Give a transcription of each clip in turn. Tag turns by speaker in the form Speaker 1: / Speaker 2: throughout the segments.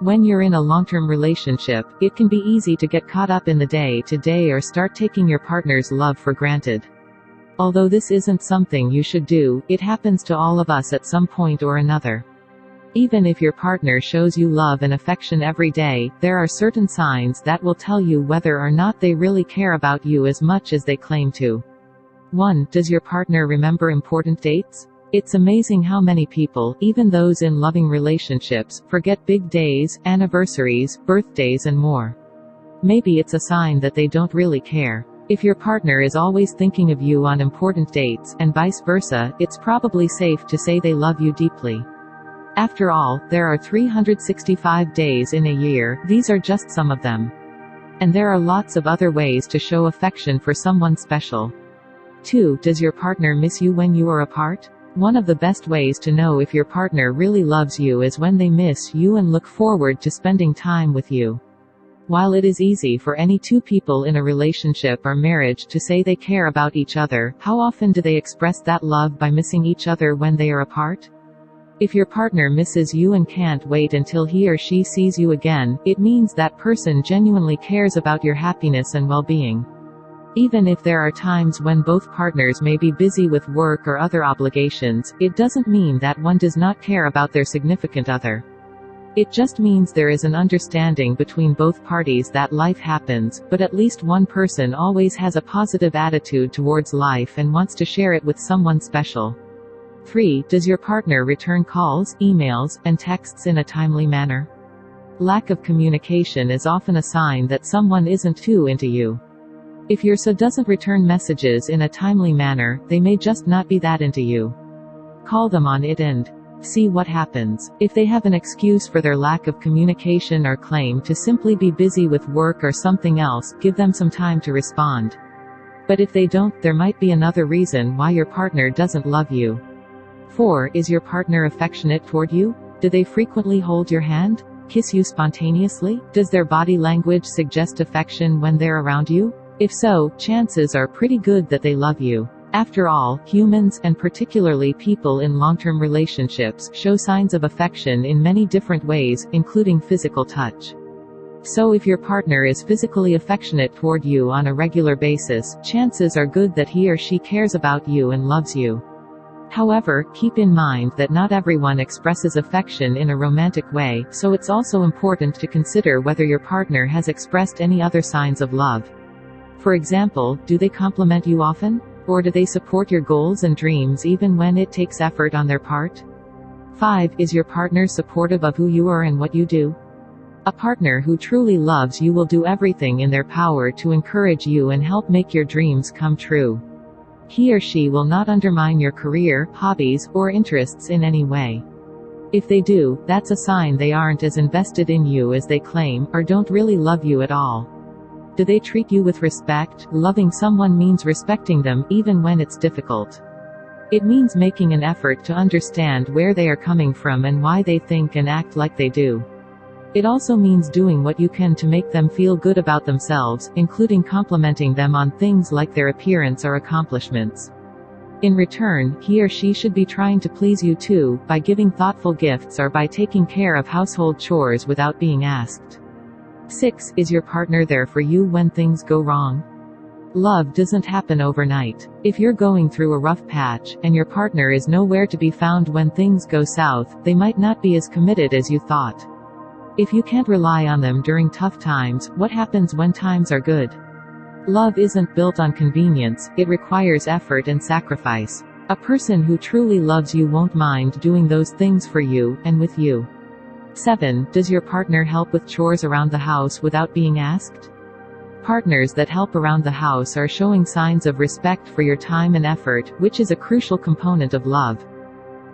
Speaker 1: When you're in a long-term relationship, it can be easy to get caught up in the day-to-day or start taking your partner's love for granted. Although this isn't something you should do, it happens to all of us at some point or another. Even if your partner shows you love and affection every day, there are certain signs that will tell you whether or not they really care about you as much as they claim to. 1. Does your partner remember important dates? It's amazing how many people, even those in loving relationships, forget big days, anniversaries, birthdays and more. Maybe it's a sign that they don't really care. If your partner is always thinking of you on important dates, and vice versa, it's probably safe to say they love you deeply. After all, there are 365 days in a year, these are just some of them. And there are lots of other ways to show affection for someone special. 2. Does your partner miss you when you are apart? One of the best ways to know if your partner really loves you is when they miss you and look forward to spending time with you. While it is easy for any two people in a relationship or marriage to say they care about each other, how often do they express that love by missing each other when they are apart? If your partner misses you and can't wait until he or she sees you again, it means that person genuinely cares about your happiness and well-being. Even if there are times when both partners may be busy with work or other obligations, it doesn't mean that one does not care about their significant other. It just means there is an understanding between both parties that life happens, but at least one person always has a positive attitude towards life and wants to share it with someone special. 3. Does your partner return calls, emails, and texts in a timely manner? Lack of communication is often a sign that someone isn't too into you. If your SO doesn't return messages in a timely manner, they may just not be that into you. Call them on it and see what happens. If they have an excuse for their lack of communication or claim to simply be busy with work or something else, give them some time to respond. But if they don't, there might be another reason why your partner doesn't love you. 4. Is your partner affectionate toward you? Do they frequently hold your hand? Kiss you spontaneously? Does their body language suggest affection when they're around you? If so, chances are pretty good that they love you. After all, humans, and particularly people in long-term relationships, show signs of affection in many different ways, including physical touch. So if your partner is physically affectionate toward you on a regular basis, chances are good that he or she cares about you and loves you. However, keep in mind that not everyone expresses affection in a romantic way, so it's also important to consider whether your partner has expressed any other signs of love. For example, do they compliment you often? Or do they support your goals and dreams even when it takes effort on their part? 5. Is your partner supportive of who you are and what you do? A partner who truly loves you will do everything in their power to encourage you and help make your dreams come true. He or she will not undermine your career, hobbies, or interests in any way. If they do, that's a sign they aren't as invested in you as they claim, or don't really love you at all. Do they treat you with respect? Loving someone means respecting them, even when it's difficult. It means making an effort to understand where they are coming from and why they think and act like they do. It also means doing what you can to make them feel good about themselves, including complimenting them on things like their appearance or accomplishments. In return, he or she should be trying to please you too, by giving thoughtful gifts or by taking care of household chores without being asked. 6. Is your partner there for you when things go wrong? Love doesn't happen overnight. If you're going through a rough patch, and your partner is nowhere to be found when things go south, they might not be as committed as you thought. If you can't rely on them during tough times, what happens when times are good? Love isn't built on convenience, it requires effort and sacrifice. A person who truly loves you won't mind doing those things for you, and with you. 7. Does your partner help with chores around the house without being asked? Partners that help around the house are showing signs of respect for your time and effort, which is a crucial component of love.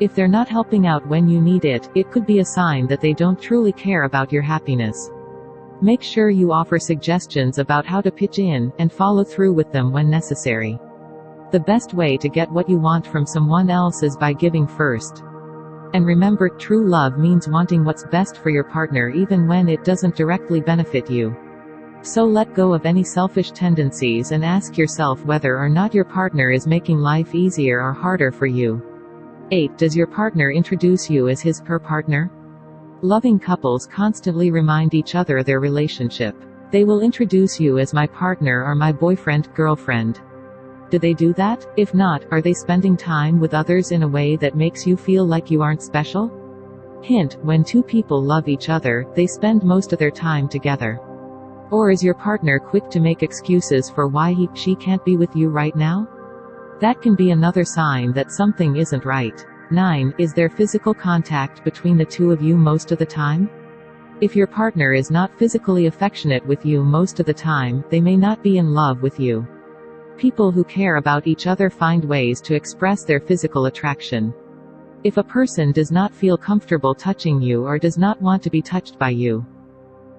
Speaker 1: If they're not helping out when you need it, it could be a sign that they don't truly care about your happiness. Make sure you offer suggestions about how to pitch in, and follow through with them when necessary. The best way to get what you want from someone else is by giving first. And remember, true love means wanting what's best for your partner even when it doesn't directly benefit you. So let go of any selfish tendencies and ask yourself whether or not your partner is making life easier or harder for you. 8. Does your partner introduce you as his/her partner? Loving couples constantly remind each other their relationship. They will introduce you as my partner or my boyfriend, girlfriend. Do they do that? If not, are they spending time with others in a way that makes you feel like you aren't special? Hint: when two people love each other, they spend most of their time together. Or is your partner quick to make excuses for why she can't be with you right now? That can be another sign that something isn't right. 9. Is there physical contact between the two of you most of the time? If your partner is not physically affectionate with you most of the time, they may not be in love with you. People who care about each other find ways to express their physical attraction. If a person does not feel comfortable touching you or does not want to be touched by you,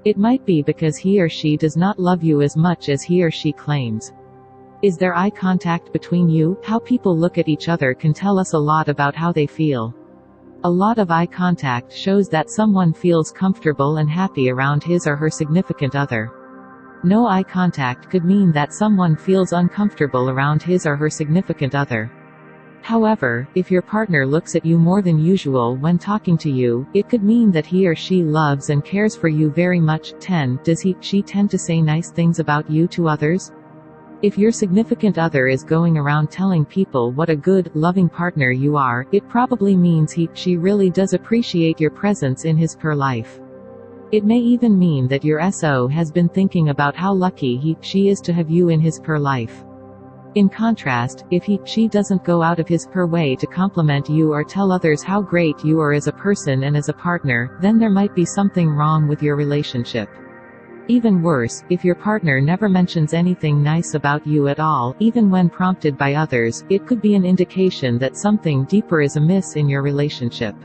Speaker 1: it might be because he or she does not love you as much as he or she claims. Is there eye contact between you? How people look at each other can tell us a lot about how they feel. A lot of eye contact shows that someone feels comfortable and happy around his or her significant other. No eye contact could mean that someone feels uncomfortable around his or her significant other. However, if your partner looks at you more than usual when talking to you, it could mean that he or she loves and cares for you very much. 10. Does she tend to say nice things about you to others? If your significant other is going around telling people what a good, loving partner you are, it probably means she really does appreciate your presence in his/her life. It may even mean that your SO has been thinking about how lucky she is to have you in his/her life. In contrast, if she doesn't go out of his/her way to compliment you or tell others how great you are as a person and as a partner, then there might be something wrong with your relationship. Even worse, if your partner never mentions anything nice about you at all, even when prompted by others, it could be an indication that something deeper is amiss in your relationship.